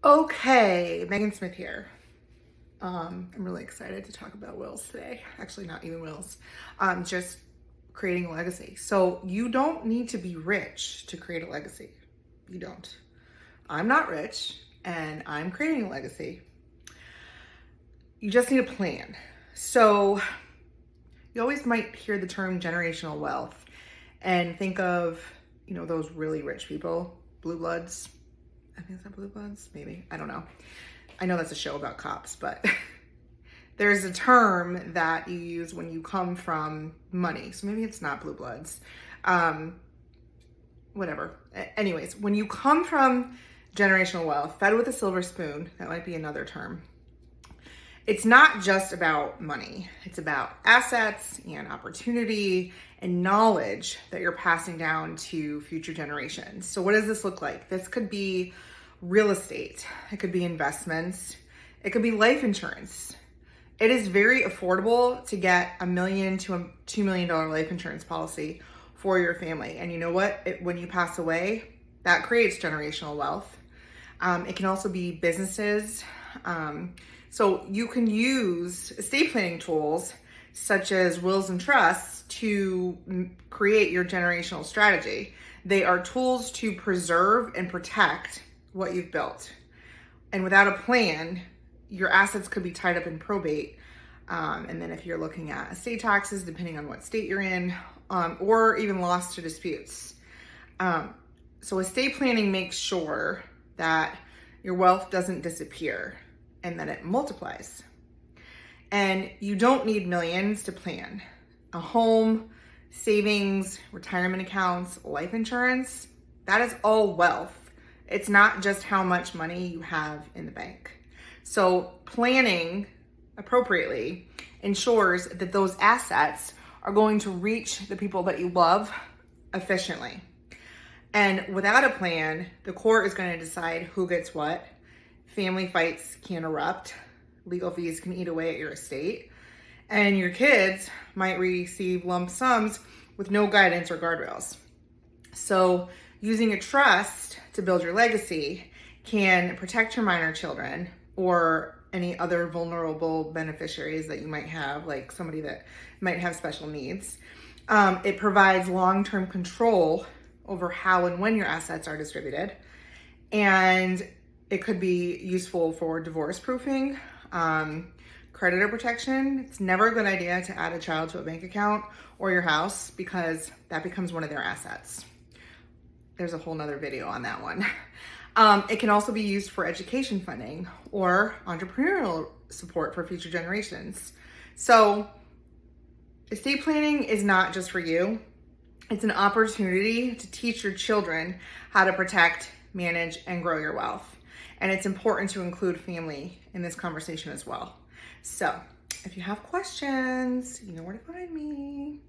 Okay, Megan Smith here. I'm really excited to talk about wills today. Actually, not even wills, just creating a legacy. So you don't need to be rich to create a legacy. You don't. I'm not rich and I'm creating a legacy. You just need a plan. So you always might hear the term generational wealth and think of, those really rich people, blue bloods. I think it's not blue bloods, maybe. I don't know. I know that's a show about cops, but there's a term that you use when you come from money. So maybe it's not blue bloods. Whatever. Anyways, when you come from generational wealth, fed with a silver spoon, that might be another term. It's not just about money. It's about assets and opportunity and knowledge that you're passing down to future generations. So what does this look like? This could be real estate. It could be investments. It could be life insurance. It is very affordable to get $1 million to a $2 million life insurance policy for your family. And you know what? When you pass away, that creates generational wealth. It can also be businesses. So you can use estate planning tools such as wills and trusts to create your generational strategy. They are tools to preserve and protect what you've built. And without a plan, your assets could be tied up in probate. And then if you're looking at estate taxes, depending on what state you're in, or even lost to disputes. So estate planning makes sure that your wealth doesn't disappear and that it multiplies. And you don't need millions to plan. A home, savings, retirement accounts, life insurance, that is all wealth. It's not just how much money you have in the bank. So planning appropriately ensures that those assets are going to reach the people that you love efficiently. And without a plan, the court is going to decide who gets what. Family fights can erupt. Legal fees can eat away at your estate. And your kids might receive lump sums with no guidance or guardrails. So using a trust to build your legacy can protect your minor children or any other vulnerable beneficiaries that you might have, like somebody that might have special needs. It provides long-term control over how and when your assets are distributed. And it could be useful for divorce proofing, creditor protection. It's never a good idea to add a child to a bank account or your house because that becomes one of their assets. There's a whole nother video on that one. It can also be used for education funding or entrepreneurial support for future generations. So estate planning is not just for you. It's an opportunity to teach your children how to protect, manage, and grow your wealth. And it's important to include family in this conversation as well. So if you have questions, you know where to find me.